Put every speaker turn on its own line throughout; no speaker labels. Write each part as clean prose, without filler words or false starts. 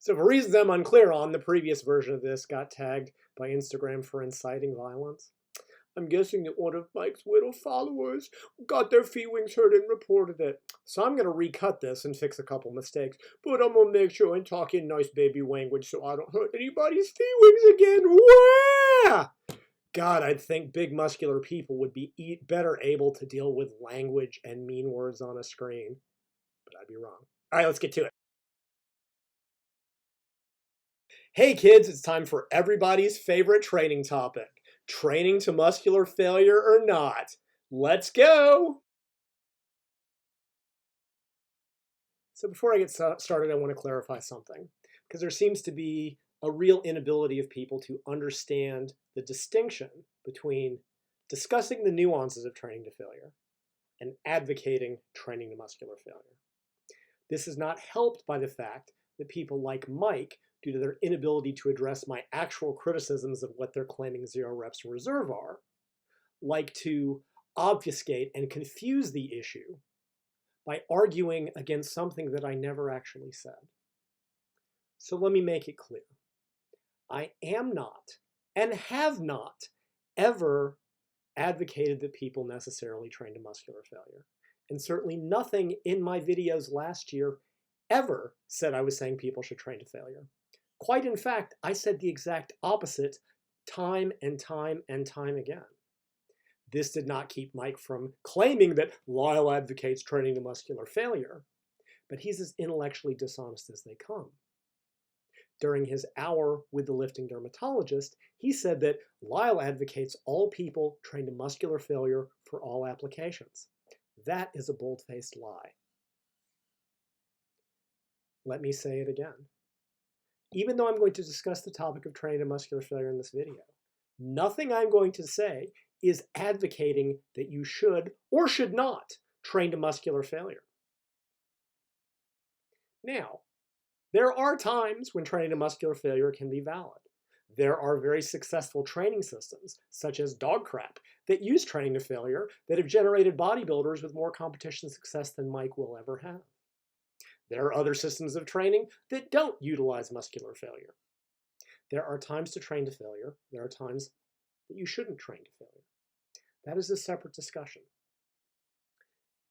So for reasons I'm unclear on, the previous version of this got tagged by Instagram for inciting violence. I'm guessing that one of Mike's Whittle followers got their feelings hurt and reported it. So I'm going to recut this and fix a couple mistakes. But I'm going to make sure and talk in nice baby language so I don't hurt anybody's feelings again. Wah! God, I'd think big muscular people would be better able to deal with language and mean words on a screen. But I'd be wrong. All right, let's get to it. Hey kids, it's time for everybody's favorite training topic. Training to muscular failure or not? Let's go! So before I get started, I want to clarify something, because there seems to be a real inability of people to understand the distinction between discussing the nuances of training to failure and advocating training to muscular failure. This is not helped by the fact that people like Mike, due to their inability to address my actual criticisms of what they're claiming 0 reps in reserve are, like to obfuscate and confuse the issue by arguing against something that I never actually said. So let me make it clear. I am not and have not ever advocated that people necessarily train to muscular failure. And certainly nothing in my videos last year ever said I was saying people should train to failure. Quite in fact, I said the exact opposite time and time and time again. This did not keep Mike from claiming that Lyle advocates training to muscular failure, but he's as intellectually dishonest as they come. During his hour with the lifting dermatologist, he said that Lyle advocates all people train to muscular failure for all applications. That is a bold-faced lie. Let me say it again. Even though I'm going to discuss the topic of training to muscular failure in this video, nothing I'm going to say is advocating that you should or should not train to muscular failure. Now, there are times when training to muscular failure can be valid. There are very successful training systems, such as dog crap, that use training to failure that have generated bodybuilders with more competition success than Mike will ever have. There are other systems of training that don't utilize muscular failure. There are times to train to failure. There are times that you shouldn't train to failure. That is a separate discussion.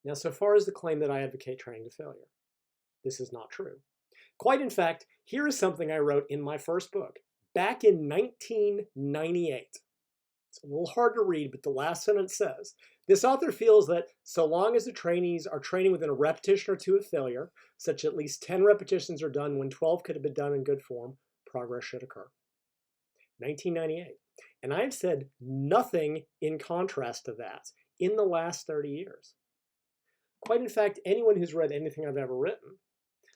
Now, so far as the claim that I advocate training to failure, this is not true. Quite in fact, here is something I wrote in my first book back in 1998. It's a little hard to read, but the last sentence says, this author feels that so long as the trainees are training within a repetition or two of failure, such at least 10 repetitions are done when 12 could have been done in good form, progress should occur. 1998. And I've said nothing in contrast to that in the last 30 years. Quite in fact, anyone who's read anything I've ever written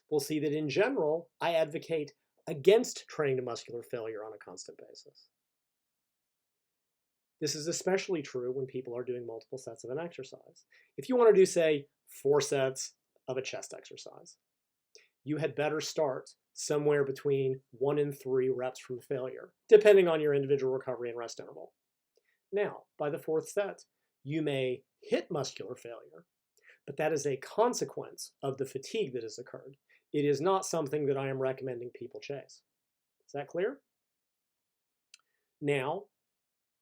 will see that in general, I advocate against training to muscular failure on a constant basis. This is especially true when people are doing multiple sets of an exercise. If you want to do, say, 4 sets of a chest exercise, you had better start somewhere between 1 and 3 reps from failure, depending on your individual recovery and rest interval. Now, by the 4th set, you may hit muscular failure, but that is a consequence of the fatigue that has occurred. It is not something that I am recommending people chase. Is that clear? Now,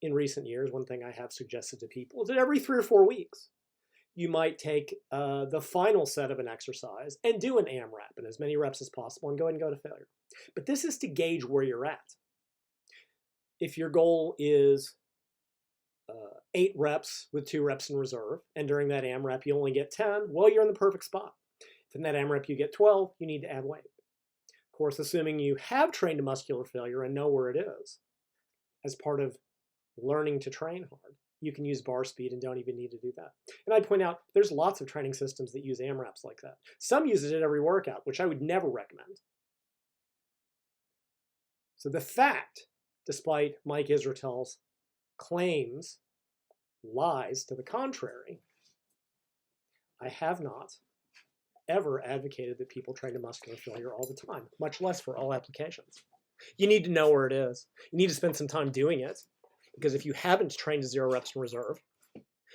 in recent years, one thing I have suggested to people is that every 3 or 4 weeks, you might take the final set of an exercise and do an AMRAP and as many reps as possible and go ahead and go to failure. But this is to gauge where you're at. If your goal is 8 reps with 2 reps in reserve, and during that AMRAP you only get 10, well, you're in the perfect spot. If in that AMRAP you get 12, you need to add weight. Of course, assuming you have trained to muscular failure and know where it is, as part of learning to train hard, you can use bar speed and don't even need to do that. And I'd point out, there's lots of training systems that use AMRAPs like that. Some use it at every workout, which I would never recommend. So the fact, despite Mike Israel's claims, lies to the contrary, I have not ever advocated that people train to muscular failure all the time, much less for all applications. You need to know where it is. You need to spend some time doing it, because if you haven't trained to 0 reps in reserve,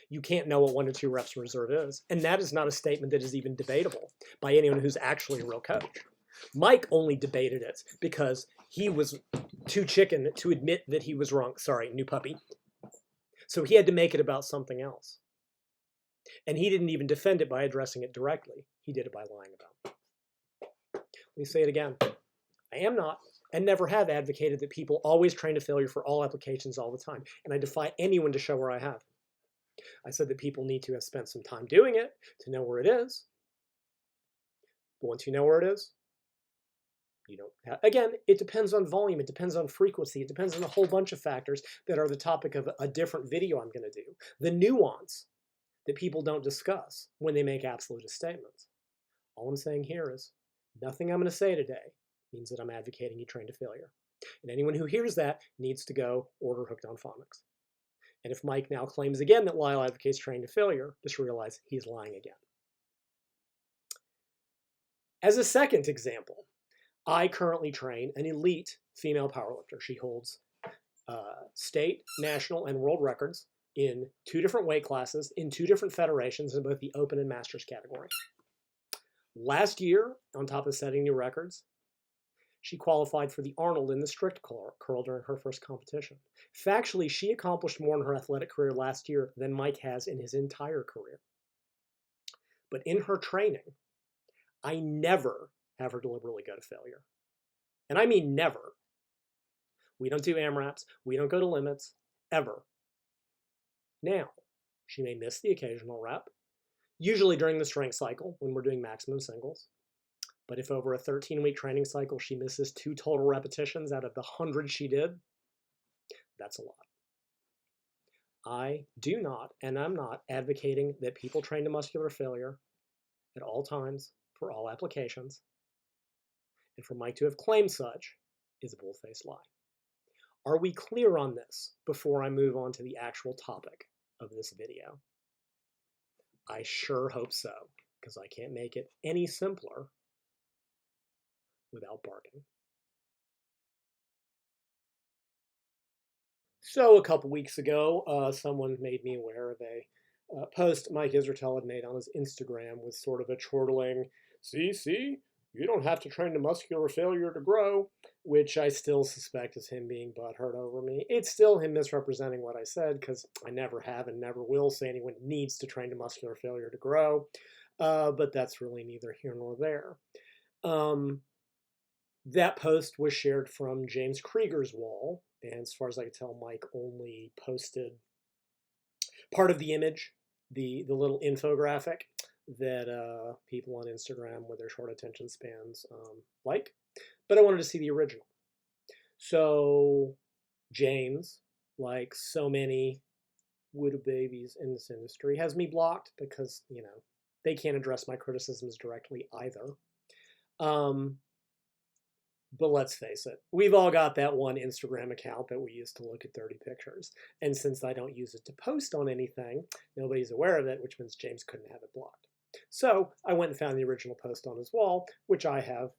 you can't know what 1 to 2 reps in reserve is. And that is not a statement that is even debatable by anyone who's actually a real coach. Mike only debated it because he was too chicken to admit that he was wrong. Sorry, new puppy. So he had to make it about something else. And he didn't even defend it by addressing it directly. He did it by lying about it. Let me say it again. I am not and never have advocated that people always train to failure for all applications all the time. And I defy anyone to show where I have. I said that people need to have spent some time doing it to know where it is. But once you know where it is, you don't have, again, it depends on volume, it depends on frequency, it depends on a whole bunch of factors that are the topic of a different video I'm going to do. The nuance that people don't discuss when they make absolutist statements. All I'm saying here is nothing I'm going to say today means that I'm advocating you train to failure. And anyone who hears that needs to go order Hooked on Phonics. And if Mike now claims again that Lyle advocates train to failure, just realize he's lying again. As a second example, I currently train an elite female powerlifter. She holds state, national, and world records in 2 different weight classes, in 2 different federations in both the open and masters category. Last year, on top of setting new records, she qualified for the Arnold in the strict curl during her first competition. Factually, she accomplished more in her athletic career last year than Mike has in his entire career. But in her training, I never have her deliberately go to failure. And I mean never. We don't do AMRAPs. We don't go to limits, ever. Now, she may miss the occasional rep, usually during the strength cycle when we're doing maximum singles. But if over a 13-week training cycle she misses 2 total repetitions out of the 100 she did, that's a lot. I do not, and I'm not, advocating that people train to muscular failure at all times for all applications. And for Mike to have claimed such is a bull-faced lie. Are we clear on this before I move on to the actual topic of this video? I sure hope so, because I can't make it any simpler without barking. So a couple weeks ago, someone made me aware of a post Mike Israetel had made on his Instagram with sort of a chortling, see, you don't have to train to muscular failure to grow, which I still suspect is him being butthurt over me. It's still him misrepresenting what I said, because I never have and never will say anyone needs to train to muscular failure to grow, but that's really neither here nor there. That post was shared from James Kriegers' wall, and as far as I can tell, Mike only posted part of the image, the little infographic that people on Instagram with their short attention spans like, but I wanted to see the original. So James, like so many would babies in this industry, has me blocked because, you know, they can't address my criticisms directly either. But let's face it, we've all got that one Instagram account that we use to look at 30 pictures. And since I don't use it to post on anything, nobody's aware of it, which means James couldn't have it blocked. So I went and found the original post on his wall, which I have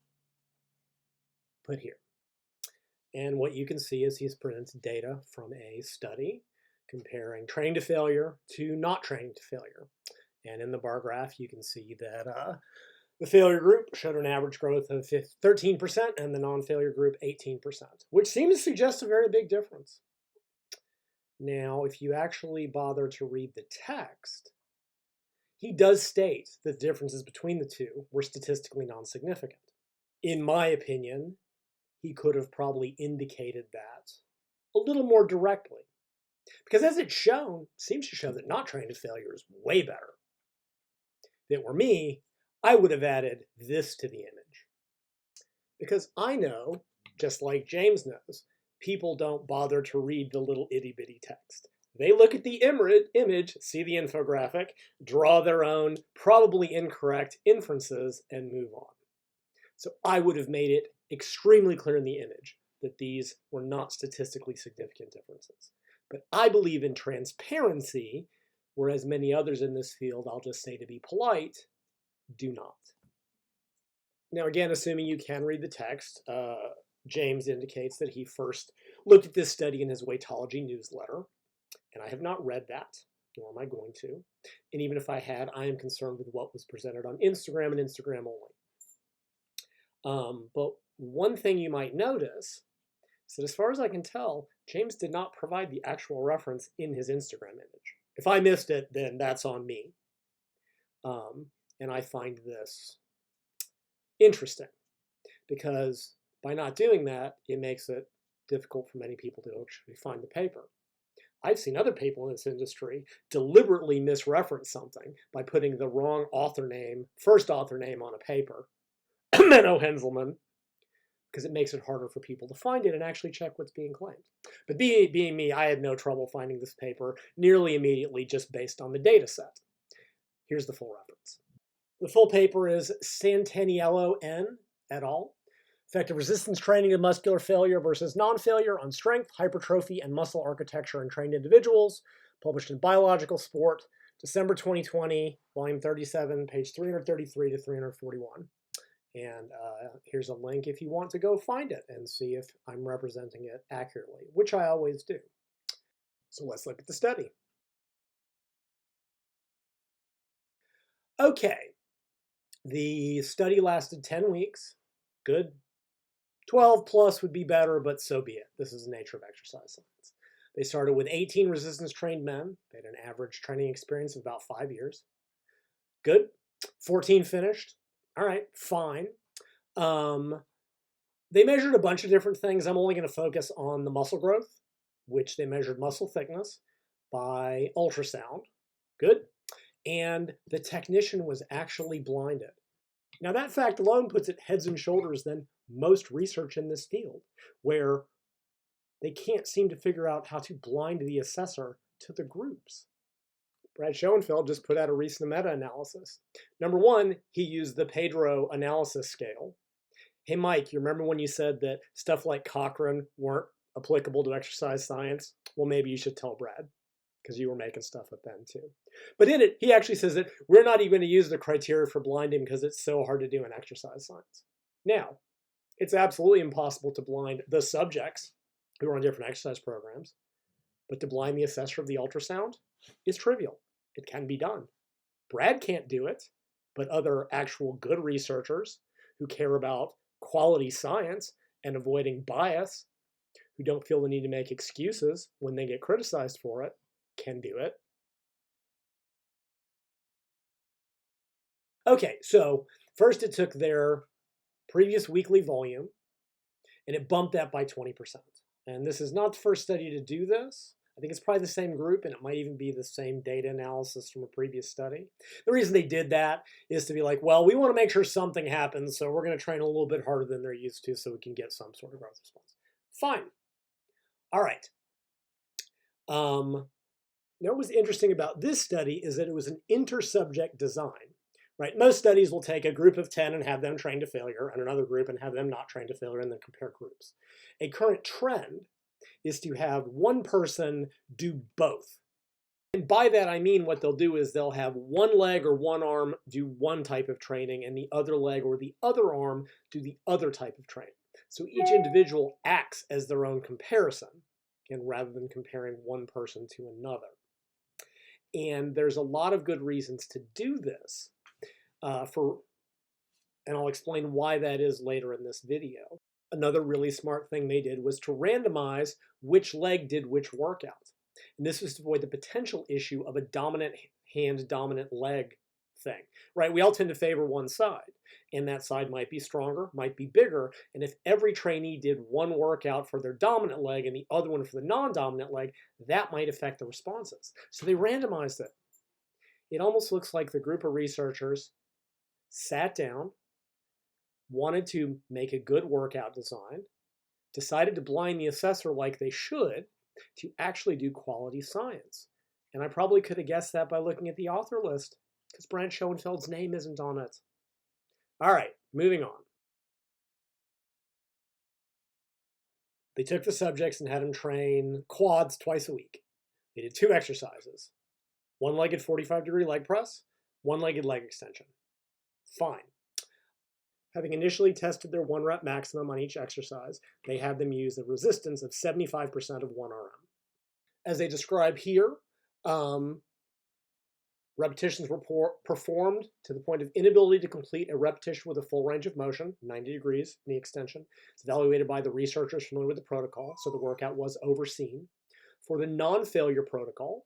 put here. And what you can see is he's presented data from a study comparing training to failure to not training to failure. And in the bar graph, you can see that the failure group showed an average growth of 13% and the non-failure group 18%, which seems to suggest a very big difference. Now, if you actually bother to read the text, he does state that the differences between the two were statistically non-significant. In my opinion, he could have probably indicated that a little more directly. Because as it's shown, seems to show that not training to failure is way better. If it were me, I would have added this to the image. Because I know, just like James knows, people don't bother to read the little itty-bitty text. They look at the image, see the infographic, draw their own, probably incorrect inferences, and move on. So I would have made it extremely clear in the image that these were not statistically significant differences. But I believe in transparency, whereas many others in this field, I'll just say to be polite, do not. Now again, assuming you can read the text, James indicates that he first looked at this study in his Weightology newsletter, and I have not read that, nor am I going to. And even if I had, I am concerned with what was presented on Instagram and Instagram only. But one thing you might notice is that as far as I can tell, James did not provide the actual reference in his Instagram image. If I missed it, then that's on me. And I find this interesting because by not doing that, it makes it difficult for many people to actually find the paper. I've seen other people in this industry deliberately misreference something by putting the wrong author name, first author name on a paper, Menno Henselman, because it makes it harder for people to find it and actually check what's being claimed. But being me, I had no trouble finding this paper nearly immediately just based on the data set. Here's the full reference. The full paper is Santaniello N. et al. Effective resistance training of muscular failure versus non-failure on strength, hypertrophy, and muscle architecture in trained individuals, published in Biological Sport, December 2020, volume 37, page 333 to 341. And here's a link if you want to go find it and see if I'm representing it accurately, which I always do. So let's look at the study. Okay, the study lasted 10 weeks. Good. 12 plus would be better, but so be it. This is the nature of exercise science. They started with 18 resistance trained men. They had an average training experience of about 5 years. Good. 14 finished. All right, fine. They measured a bunch of different things. I'm only going to focus on the muscle growth, which they measured muscle thickness by ultrasound. Good. And the technician was actually blinded. Now that fact alone puts it heads and shoulders than most research in this field, where they can't seem to figure out how to blind the assessor to the groups. Brad Schoenfeld just put out a recent meta-analysis. Number one, he used the Pedro analysis scale. Hey, Mike, you remember when you said that stuff like Cochrane weren't applicable to exercise science? Well, maybe you should tell Brad, because you were making stuff up then too. But in it, he actually says that we're not even going to use the criteria for blinding because it's so hard to do in exercise science. Now, it's absolutely impossible to blind the subjects who are on different exercise programs, but to blind the assessor of the ultrasound is trivial. It can be done. Brad can't do it, but other actual good researchers who care about quality science and avoiding bias, who don't feel the need to make excuses when they get criticized for it, can do it. Okay, so first it took their previous weekly volume and it bumped that by 20%. And this is not the first study to do this. I think it's probably the same group, and it might even be the same data analysis from a previous study. The reason they did that is to be like, well, we want to make sure something happens, so we're going to train a little bit harder than they're used to so we can get some sort of growth response. Fine. All right. Now, what was interesting about this study is that it was an inter-subject design. Right? Most studies will take a group of 10 and have them train to failure, and another group and have them not train to failure, and then compare groups. A current trend is to have one person do both. And by that I mean what they'll do is they'll have one leg or one arm do one type of training and the other leg or the other arm do the other type of training. So each individual acts as their own comparison, again, rather than comparing one person to another. And there's a lot of good reasons to do this, and I'll explain why that is later in this video. Another really smart thing they did was to randomize which leg did which workout. And this was to avoid the potential issue of a dominant hand, dominant leg thing, right? We all tend to favor one side, and that side might be stronger, might be bigger. And if every trainee did one workout for their dominant leg and the other one for the non-dominant leg, that might affect the responses. So they randomized it. It almost looks like the group of researchers sat down, wanted to make a good workout design, decided to blind the assessor like they should to actually do quality science. And I probably could have guessed that by looking at the author list, because Brad Schoenfeld's name isn't on it. All right, moving on. They took the subjects and had them train quads twice a week. They did 2 exercises, one-legged 45-degree leg press, one-legged leg extension. Fine. Having initially tested their 1 rep maximum on each exercise, they had them use a resistance of 75% of 1 RM. As they describe here, Repetitions were performed to the point of inability to complete a repetition with a full range of motion, 90 degrees knee extension. It's evaluated by the researchers familiar with the protocol, so the workout was overseen. For the non-failure protocol,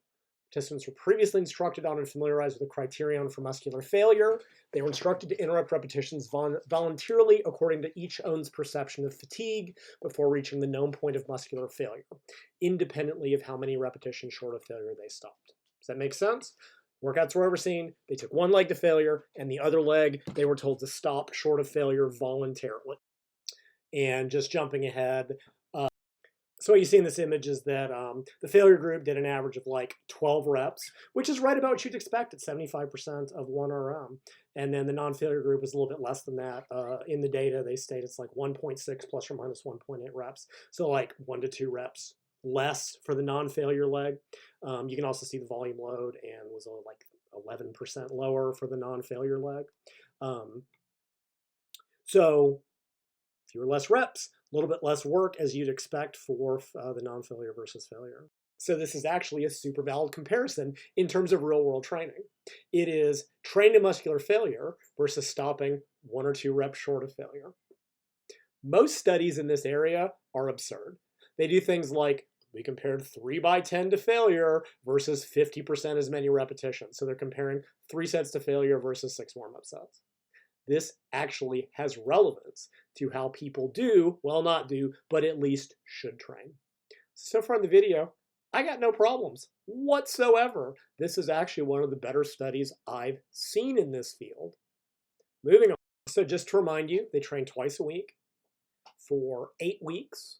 participants were previously instructed on and familiarized with the criterion for muscular failure. They were instructed to interrupt repetitions voluntarily according to each own's perception of fatigue before reaching the known point of muscular failure, independently of how many repetitions short of failure they stopped. Does that make sense? Workouts were overseen. They took one leg to failure, and the other leg they were told to stop short of failure voluntarily. And just jumping ahead, so what you see in this image is that the failure group did an average of like 12 reps, which is right about what you'd expect at 75% of 1RM. And then the non-failure group is a little bit less than that. In the data, they state it's like 1.6 plus or minus 1.8 reps. So like 1 to 2 reps less for the non-failure leg. You can also see the volume load and was like 11% lower for the non-failure leg. So fewer less reps, a little bit less work as you'd expect for the non-failure versus failure. So this is actually a super valid comparison in terms of real-world training. It is trained to muscular failure versus stopping 1 or 2 reps short of failure. Most studies in this area are absurd. They do things like we compared 3x10 to failure versus 50% as many repetitions. So they're comparing 3 sets to failure versus 6 warm-up sets. This actually has relevance to how people do, well, not do, but at least should train. So far in the video, I got no problems whatsoever. This is actually one of the better studies I've seen in this field. Moving on. So just to remind you, they train twice a week for 8 weeks,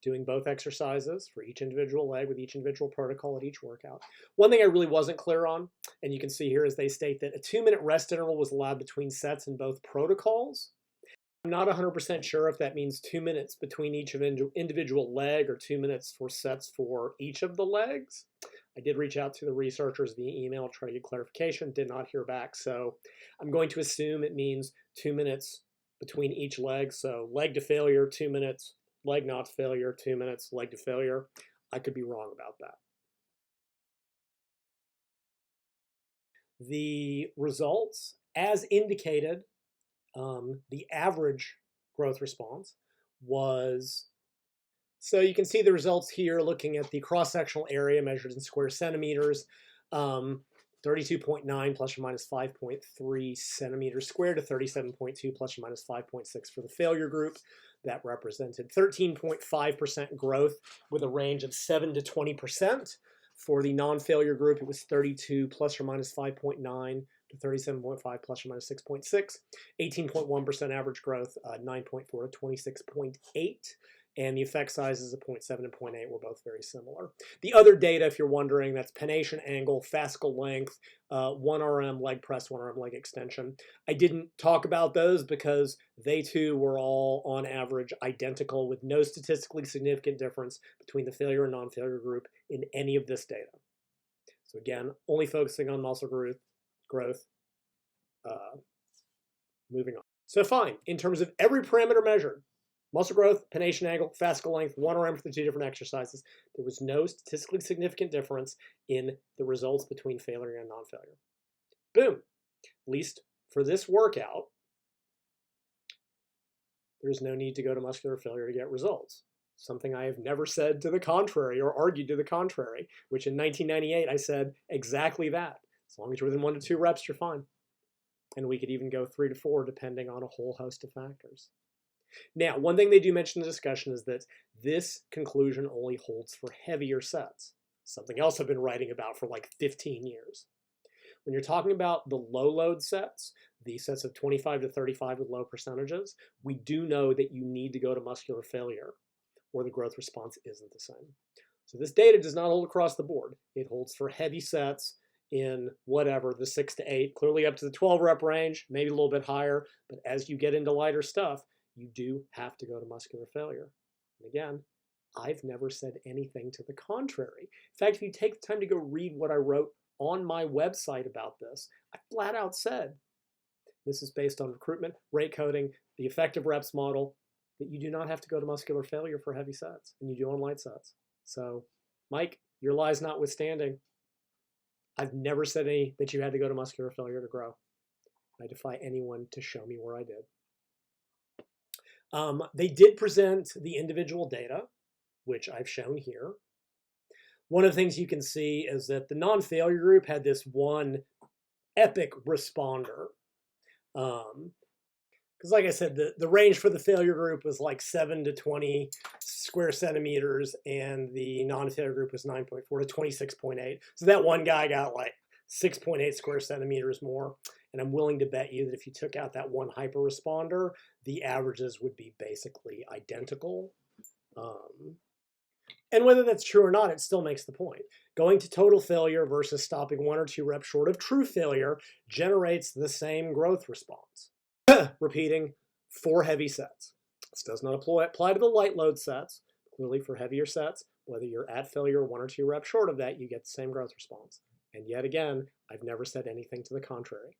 doing both exercises for each individual leg with each individual protocol at each workout. One thing I really wasn't clear on, and you can see here, is they state that a 2-minute rest interval was allowed between sets in both protocols. I'm not 100% sure if that means 2 minutes between each individual leg or 2 minutes for sets for each of the legs. I did reach out to the researchers via email, try to get clarification, did not hear back. So I'm going to assume it means 2 minutes between each leg. So leg to failure, 2 minutes, leg not to failure, 2 minutes, leg to failure. I could be wrong about that. The results, as indicated, the average growth response was, so you can see the results here looking at the cross-sectional area measured in square centimeters, 32.9 plus or minus 5.3 centimeters squared to 37.2 plus or minus 5.6 for the failure group. That represented 13.5% growth with a range of 7 to 20%. For the non-failure group, it was 32 plus or minus 5.9 to 37.5 plus or minus 6.6, 18.1% average growth, 9.4 to 26.8, and the effect sizes of 0.7 and 0.8 were both very similar. The other data, if you're wondering, that's pennation angle, fascicle length, 1RM leg press, 1RM leg extension. I didn't talk about those because they too were all on average identical with no statistically significant difference between the failure and non-failure group in any of this data. So again, only focusing on muscle growth. Moving on. So fine, in terms of every parameter measured, muscle growth, pennation angle, fascicle length, 1RM for the 2 different exercises, there was no statistically significant difference in the results between failure and non-failure. Boom. At least for this workout, there's no need to go to muscular failure to get results. Something I have never said to the contrary or argued to the contrary, which in 1998 I said exactly that. As long as you're within 1 to 2 reps, you're fine. And we could even go 3 to 4 depending on a whole host of factors. Now, one thing they do mention in the discussion is that this conclusion only holds for heavier sets. Something else I've been writing about for like 15 years. When you're talking about the low load sets, the sets of 25 to 35 with low percentages, we do know that you need to go to muscular failure or the growth response isn't the same. So this data does not hold across the board. It holds for heavy sets in whatever, the 6 to 8, clearly up to the 12 rep range, maybe a little bit higher, but as you get into lighter stuff, you do have to go to muscular failure. And again, I've never said anything to the contrary. In fact, if you take the time to go read what I wrote on my website about this, I flat out said, this is based on recruitment, rate coding, the effective reps model, that you do not have to go to muscular failure for heavy sets, and you do on light sets. So, Mike, your lies notwithstanding, I've never said that you had to go to muscular failure to grow. I defy anyone to show me where I did. They did present the individual data, which I've shown here. One of the things you can see is that the non-failure group had this one epic responder. Because like I said, the range for the failure group was like 7 to 20 square centimeters, and the non-failure group was 9.4 to 26.8. So that one guy got like 6.8 square centimeters more. And I'm willing to bet you that if you took out that one hyper responder, the averages would be basically identical. And whether that's true or not, it still makes the point. Going to total failure versus stopping 1 or 2 reps short of true failure generates the same growth response. Repeating 4 heavy sets. This does not apply to the light load sets. Clearly for heavier sets, whether you're at failure 1 or 2 reps short of that, you get the same growth response. And yet again, I've never said anything to the contrary.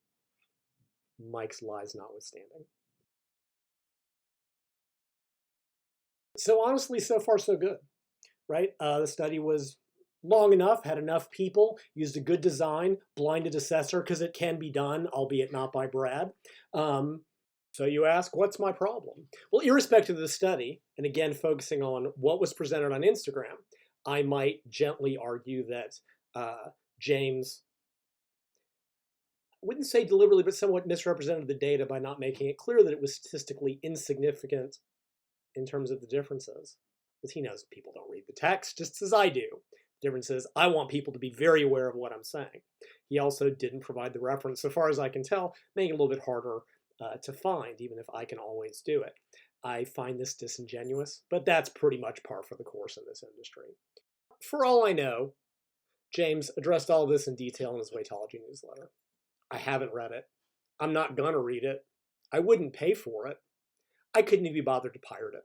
Mike's lies notwithstanding. So honestly, so far so good, right? The study was long enough, had enough people, used a good design, blinded assessor, because it can be done, albeit not by Brad. So you ask, what's my problem? Well, irrespective of the study, and again, focusing on what was presented on Instagram, I might gently argue that James, I wouldn't say deliberately, but somewhat misrepresented the data by not making it clear that it was statistically insignificant in terms of the differences. Because he knows people don't read the text, just as I do. The difference is I want people to be very aware of what I'm saying. He also didn't provide the reference, so far as I can tell, making it a little bit harder to find, even if I can always do it. I find this disingenuous, but that's pretty much par for the course in this industry. For all I know, James addressed all this in detail in his Weightology newsletter. I haven't read it. I'm not gonna read it. I wouldn't pay for it. I couldn't even be bothered to pirate it.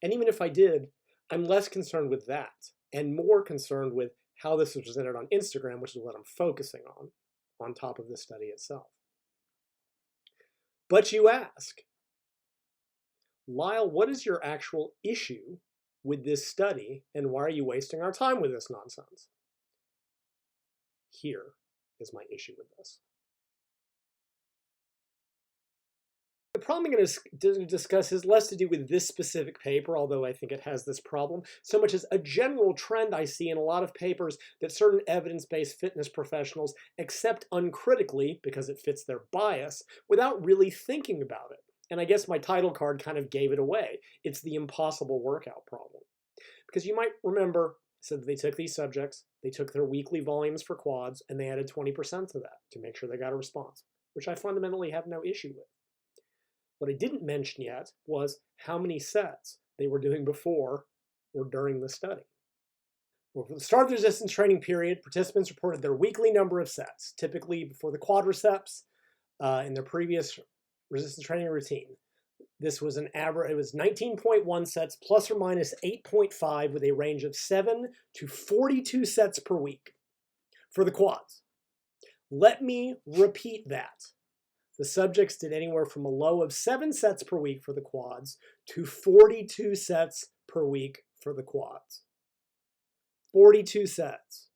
And even if I did, I'm less concerned with that and more concerned with how this was presented on Instagram, which is what I'm focusing on top of the study itself. But you ask, Lyle, what is your actual issue with this study, and why are you wasting our time with this nonsense? Here is my issue with this. The problem I'm going to discuss has less to do with this specific paper, although I think it has this problem, so much as a general trend I see in a lot of papers that certain evidence-based fitness professionals accept uncritically because it fits their bias without really thinking about it. And I guess my title card kind of gave it away. It's the impossible workout problem. Because you might remember, said that they took these subjects, they took their weekly volumes for quads, and they added 20% to that to make sure they got a response, which I fundamentally have no issue with. What I didn't mention yet was how many sets they were doing before or during the study. Well, for the start of the resistance training period, participants reported their weekly number of sets, typically before the quadriceps in their previous resistance training routine. This was an average, it was 19.1 sets plus or minus 8.5 with a range of 7 to 42 sets per week for the quads. Let me repeat that. The subjects did anywhere from a low of 7 sets per week for the quads to 42 sets per week for the quads. 42 sets.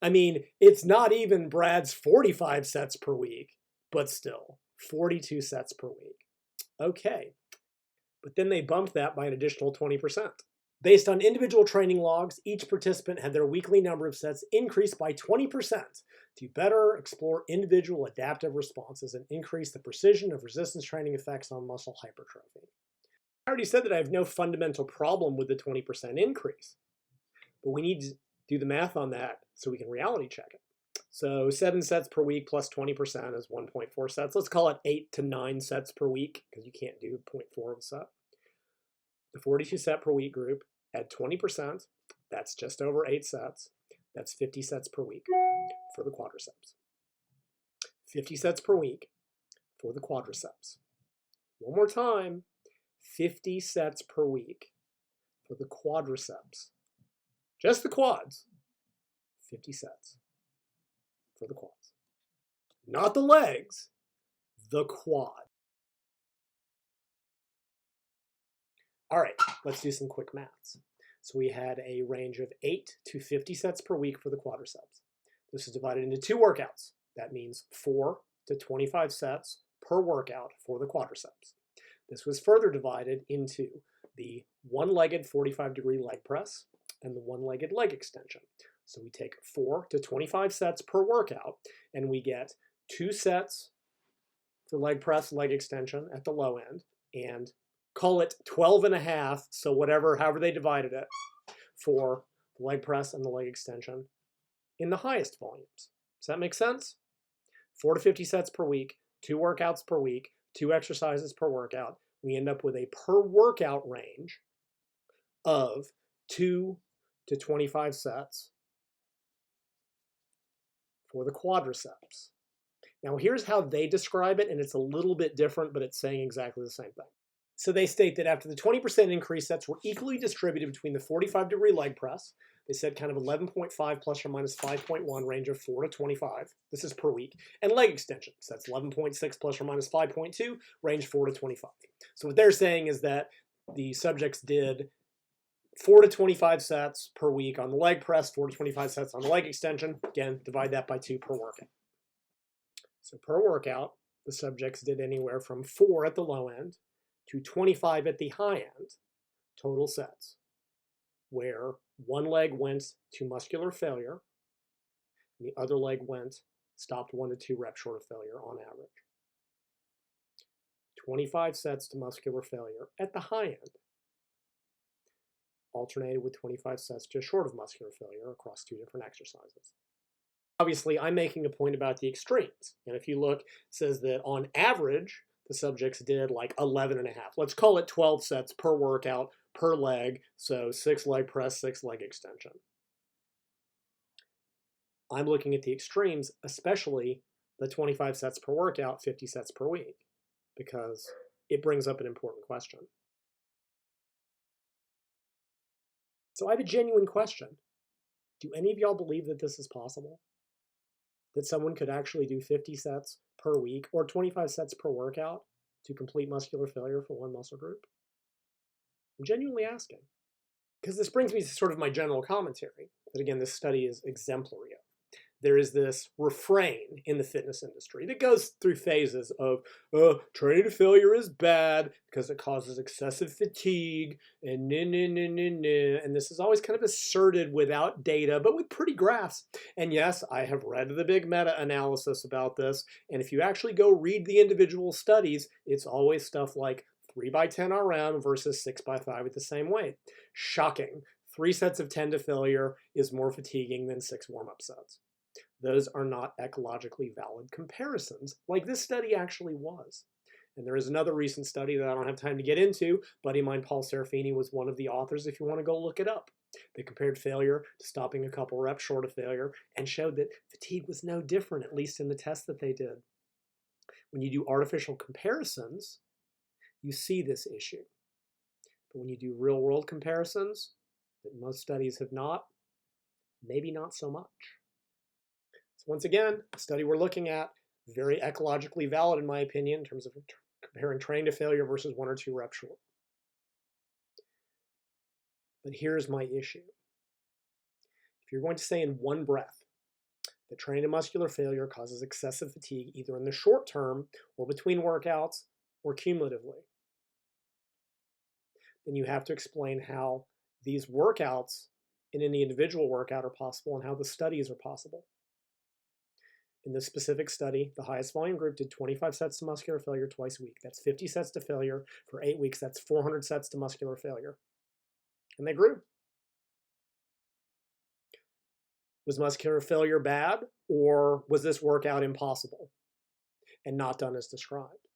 I mean, it's not even Brad's 45 sets per week, but still, 42 sets per week. Okay, but then they bumped that by an additional 20%. Based on individual training logs, each participant had their weekly number of sets increased by 20% to better explore individual adaptive responses and increase the precision of resistance training effects on muscle hypertrophy. I already said that I have no fundamental problem with the 20% increase, but we need to do the math on that so we can reality check it. So 7 sets per week plus 20% is 1.4 sets. Let's call it 8 to 9 sets per week because you can't do 0.4 of a set. The 42 set per week group at 20%, that's just over 8 sets. That's 50 sets per week for the quadriceps. 50 sets per week for the quadriceps. One more time, 50 sets per week for the quadriceps. Just the quads, 50 sets for the quads. Not the legs, the quad. All right, let's do some quick maths. So we had a range of 8 to 50 sets per week for the quadriceps. This is divided into 2 workouts. That means 4 to 25 sets per workout for the quadriceps. This was further divided into the one-legged 45-degree leg press and the one-legged leg extension. So we take 4 to 25 sets per workout, and we get 2 sets for leg press, leg extension at the low end, and call it 12 and a half, so however they divided it, for the leg press and the leg extension in the highest volumes. Does that make sense? 4 to 50 sets per week, 2 workouts per week, 2 exercises per workout. We end up with a per workout range of 2 to 25 sets for the quadriceps. Now here's how they describe it, and it's a little bit different, but it's saying exactly the same thing. So they state that after the 20% increase, sets were equally distributed between the 45-degree leg press. They said kind of 11.5 plus or minus 5.1, range of 4 to 25. This is per week. And leg extension, so that's 11.6 plus or minus 5.2, range 4 to 25. So what they're saying is that the subjects did 4 to 25 sets per week on the leg press, 4 to 25 sets on the leg extension. Again, divide that by 2 per workout. So per workout, the subjects did anywhere from 4 at the low end to 25 at the high end, total sets, where one leg went to muscular failure, and the other leg stopped 1 to 2 reps short of failure on average. 25 sets to muscular failure at the high end, alternated with 25 sets just short of muscular failure across 2 different exercises. Obviously, I'm making a point about the extremes, and if you look, it says that on average, the subjects did like 11 and a half. Let's call it 12 sets per workout, per leg, so 6 leg press, 6 leg extension. I'm looking at the extremes, especially the 25 sets per workout, 50 sets per week, because it brings up an important question. So I have a genuine question. Do any of y'all believe that this is possible? That someone could actually do 50 sets per week or 25 sets per workout to complete muscular failure for one muscle group? I'm genuinely asking. Because this brings me to sort of my general commentary, that again, this study is exemplary of. There is this refrain in the fitness industry that goes through phases of, training to failure is bad because it causes excessive fatigue, and and this is always kind of asserted without data, but with pretty graphs. And yes, I have read the big meta-analysis about this, and if you actually go read the individual studies, it's always stuff like 3 by 10 RM versus 6 by 5 at the same weight. Shocking. 3 sets of 10 to failure is more fatiguing than 6 warm-up sets. Those are not ecologically valid comparisons, like this study actually was. And there is another recent study that I don't have time to get into. Buddy of mine, Paul Serafini, was one of the authors, if you want to go look it up. They compared failure to stopping a couple reps short of failure and showed that fatigue was no different, at least in the tests that they did. When you do artificial comparisons, you see this issue. But when you do real-world comparisons, that most studies have not, maybe not so much. Once again, the study we're looking at, very ecologically valid in my opinion in terms of comparing training to failure versus 1 or 2 reps short. But here's my issue. If you're going to say in one breath that training to muscular failure causes excessive fatigue either in the short term or between workouts or cumulatively, then you have to explain how these workouts in any individual workout are possible and how the studies are possible. In this specific study, the highest volume group did 25 sets to muscular failure twice a week. That's 50 sets to failure for 8 weeks. That's 400 sets to muscular failure. And they grew. Was muscular failure bad, or was this workout impossible and not done as described?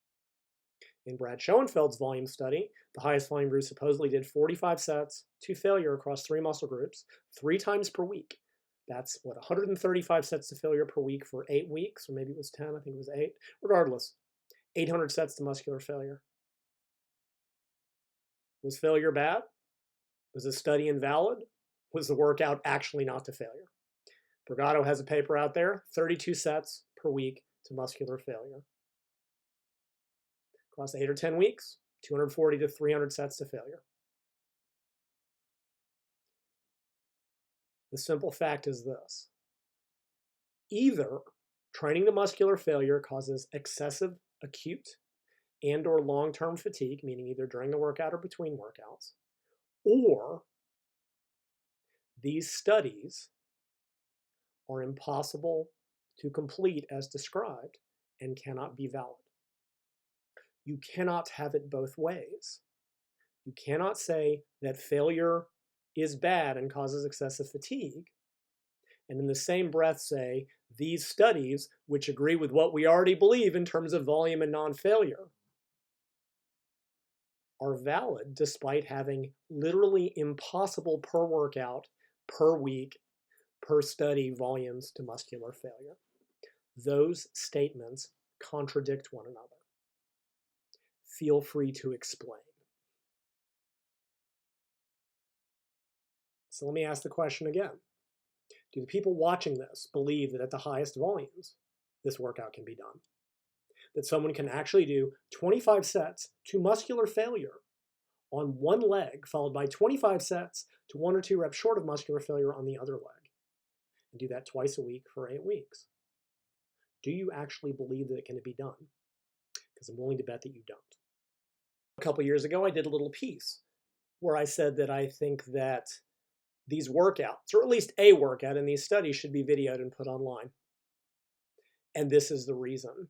In Brad Schoenfeld's volume study, the highest volume group supposedly did 45 sets to failure across 3 muscle groups, 3 times per week. That's, 135 sets to failure per week for 8 weeks, or maybe it was 10, I think it was 8. Regardless, 800 sets to muscular failure. Was failure bad? Was the study invalid? Was the workout actually not to failure? Brigado has a paper out there, 32 sets per week to muscular failure. Across 8 or 10 weeks, 240 to 300 sets to failure. The simple fact is this. Either training to muscular failure causes excessive acute and or long-term fatigue, meaning either during the workout or between workouts, or these studies are impossible to complete as described and cannot be valid. You cannot have it both ways. You cannot say that failure is bad and causes excessive fatigue, and in the same breath say these studies, which agree with what we already believe in terms of volume and non-failure, are valid despite having literally impossible per workout, per week, per study volumes to muscular failure. Those statements contradict one another. Feel free to explain. So let me ask the question again. Do the people watching this believe that at the highest volumes, this workout can be done? That someone can actually do 25 sets to muscular failure on one leg, followed by 25 sets to 1 or 2 reps short of muscular failure on the other leg, and do that twice a week for 8 weeks? Do you actually believe that it can be done? Because I'm willing to bet that you don't. A couple years ago, I did a little piece where I said that I think that these workouts, or at least a workout in these studies, should be videoed and put online. And this is the reason.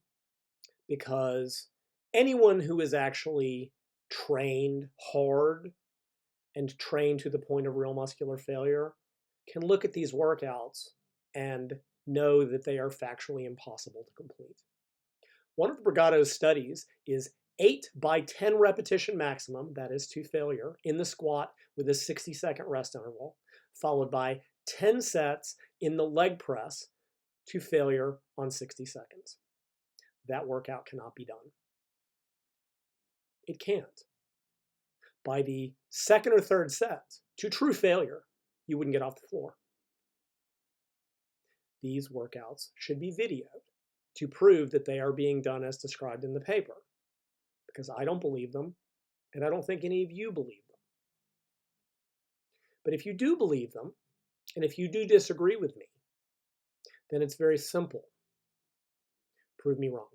Because anyone who is actually trained hard and trained to the point of real muscular failure can look at these workouts and know that they are factually impossible to complete. One of Bragado's studies is 8 by 10 repetition maximum, that is to failure, in the squat with a 60-second rest interval, followed by 10 sets in the leg press to failure on 60 seconds. That workout cannot be done. It can't. By the second or third set, to true failure, you wouldn't get off the floor. These workouts should be videoed to prove that they are being done as described in the paper, because I don't believe them, and I don't think any of you believe them. But if you do believe them, and if you do disagree with me, then it's very simple. Prove me wrong.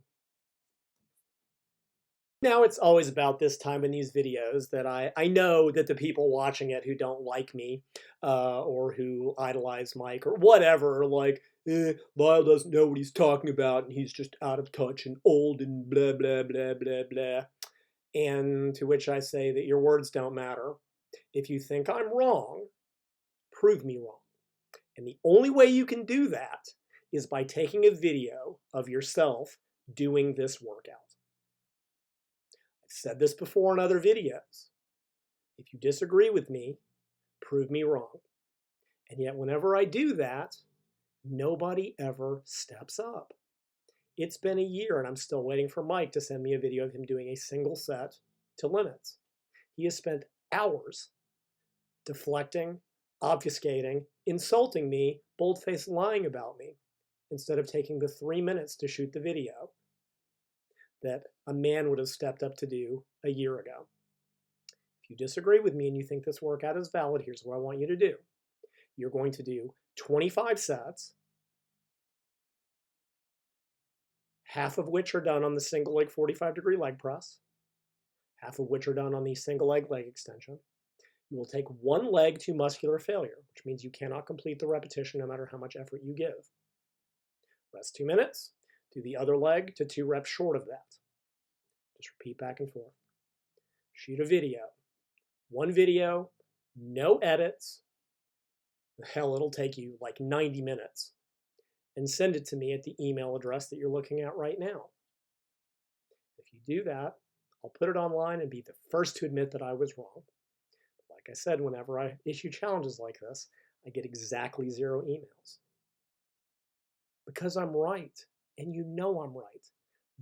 Now it's always about this time in these videos that I know that the people watching it who don't like me or who idolize Mike or whatever are like, Lyle doesn't know what he's talking about and he's just out of touch and old and blah, blah, blah, blah, blah. And to which I say that your words don't matter. If you think I'm wrong, prove me wrong. And the only way you can do that is by taking a video of yourself doing this workout. I've said this before in other videos. If you disagree with me, prove me wrong. And yet whenever I do that, nobody ever steps up. It's been a year and I'm still waiting for Mike to send me a video of him doing a single set to limits. He has spent hours deflecting, obfuscating, insulting me, bold-faced lying about me, instead of taking the 3 minutes to shoot the video that a man would have stepped up to do a year ago. If you disagree with me and you think this workout is valid, here's what I want you to do. You're going to do 25 sets, half of which are done on the single leg 45-degree leg press, half of which are done on the single leg extension. You will take one leg to muscular failure, which means you cannot complete the repetition no matter how much effort you give. Rest 2 minutes. Do the other leg to 2 reps short of that. Just repeat back and forth. Shoot a video. One video, no edits. Hell, it'll take you like 90 minutes. And send it to me at the email address that you're looking at right now. If you do that, I'll put it online and be the first to admit that I was wrong. Like I said, whenever I issue challenges like this, I get exactly 0 emails. Because I'm right, and you know I'm right.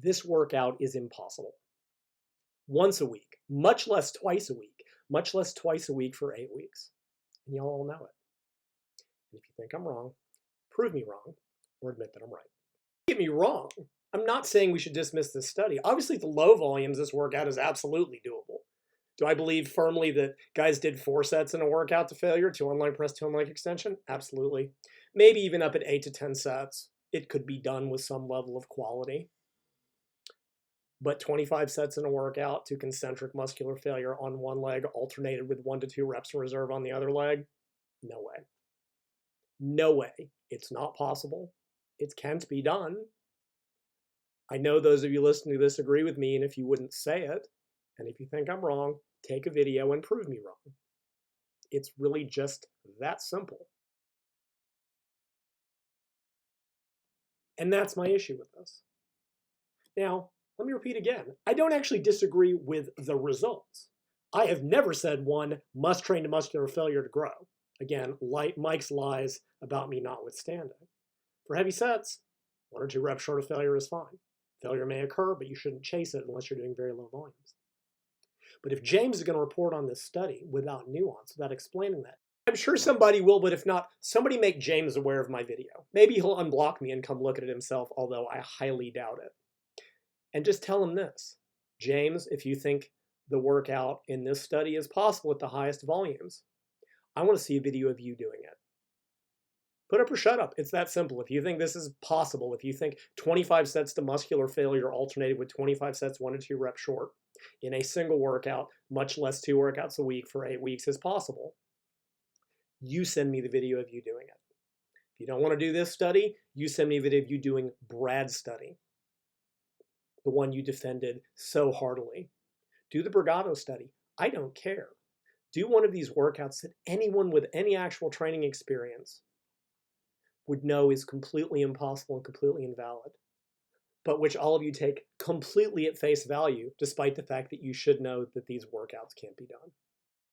This workout is impossible. Once a week, much less twice a week, much less twice a week for 8 weeks. And y'all all know it. And if you think I'm wrong, prove me wrong, or admit that I'm right. Don't get me wrong. I'm not saying we should dismiss this study. Obviously, at the low volumes, this workout is absolutely doable. Do I believe firmly that guys did 4 sets in a workout to failure, 2 on leg press, 2 on leg extension? Absolutely. Maybe even up at 8 to 10 sets, it could be done with some level of quality. But 25 sets in a workout to concentric muscular failure on one leg, alternated with 1 to 2 reps in reserve on the other leg? No way. No way. It's not possible. It can't be done. I know those of you listening to this agree with me, and if you wouldn't say it, and if you think I'm wrong, take a video and prove me wrong. It's really just that simple. And that's my issue with this. Now, let me repeat again. I don't actually disagree with the results. I have never said one must train to muscular failure to grow. Again, Mike's lies about me notwithstanding. For heavy sets, 1 or 2 reps short of failure is fine. Failure may occur, but you shouldn't chase it unless you're doing very low volumes. But if James is going to report on this study without nuance, without explaining that, I'm sure somebody will, but if not, somebody make James aware of my video. Maybe he'll unblock me and come look at it himself, although I highly doubt it. And just tell him this. James, if you think the workout in this study is possible at the highest volumes, I want to see a video of you doing it. Put up or shut up. It's that simple. If you think this is possible, if you think 25 sets to muscular failure alternated with 25 sets 1 to 2 reps short in a single workout, much less 2 workouts a week for 8 weeks is possible, you send me the video of you doing it. If you don't want to do this study, you send me a video of you doing Brad's study, the one you defended so heartily. Do the Brigado study. I don't care. Do one of these workouts that anyone with any actual training experience would know is completely impossible and completely invalid, but which all of you take completely at face value, despite the fact that you should know that these workouts can't be done.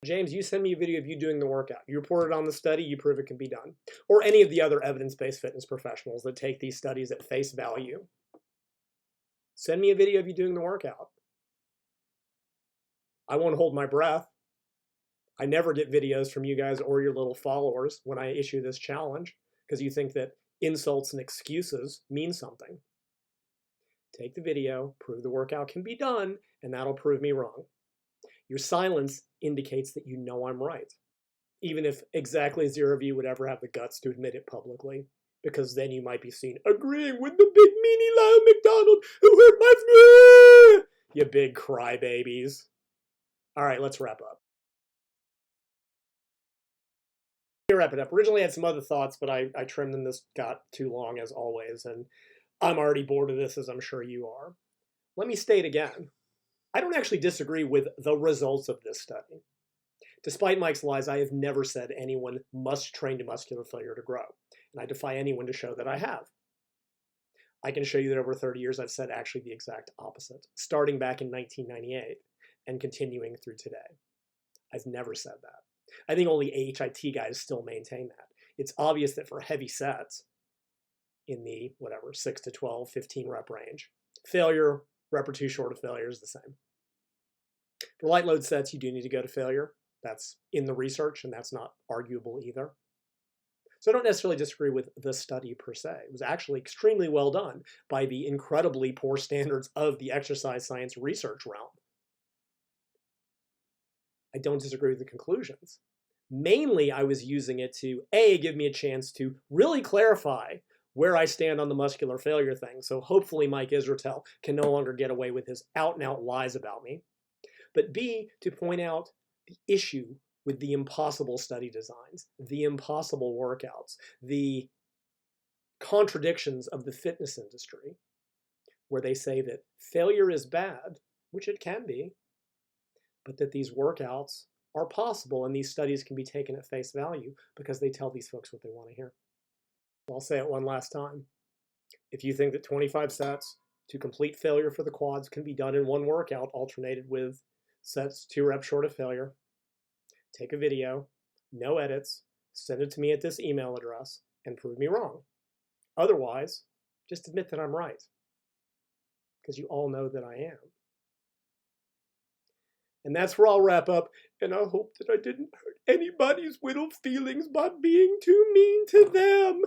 James, you send me a video of you doing the workout. You report it on the study, you prove it can be done. Or any of the other evidence-based fitness professionals that take these studies at face value. Send me a video of you doing the workout. I won't hold my breath. I never get videos from you guys or your little followers when I issue this challenge, because you think that insults and excuses mean something. Take the video, prove the workout can be done, and that'll prove me wrong. Your silence indicates that you know I'm right, even if exactly 0 of you would ever have the guts to admit it publicly, because then you might be seen agreeing with the big meanie Lyle McDonald who hurt my... You big crybabies. All right, let's wrap up. Wrap it up. Originally I had some other thoughts, but I trimmed them. This got too long as always, and I'm already bored of this, as I'm sure you are. Let me state again, I don't actually disagree with the results of this study. Despite Mike's lies, I have never said anyone must train to muscular failure to grow, and I defy anyone to show that I have. I can show you that over 30 years I've said actually the exact opposite, starting back in 1998 and continuing through today. I've never said that. I think only AHIT guys still maintain that. It's obvious that for heavy sets in the, 6 to 12, 15 rep range, failure, rep or 2 short of failure is the same. For light load sets, you do need to go to failure. That's in the research, and that's not arguable either. So I don't necessarily disagree with the study per se. It was actually extremely well done by the incredibly poor standards of the exercise science research realm. I don't disagree with the conclusions. Mainly, I was using it to, A, give me a chance to really clarify where I stand on the muscular failure thing. So hopefully Mike Israetel can no longer get away with his out-and-out lies about me. But B, to point out the issue with the impossible study designs, the impossible workouts, the contradictions of the fitness industry, where they say that failure is bad, which it can be, but that these workouts are possible and these studies can be taken at face value because they tell these folks what they want to hear. I'll say it one last time. If you think that 25 sets to complete failure for the quads can be done in one workout alternated with sets 2 reps short of failure, take a video, no edits, send it to me at this email address, and prove me wrong. Otherwise, just admit that I'm right, because you all know that I am. And that's where I'll wrap up, and I hope that I didn't hurt anybody's little feelings by being too mean to them.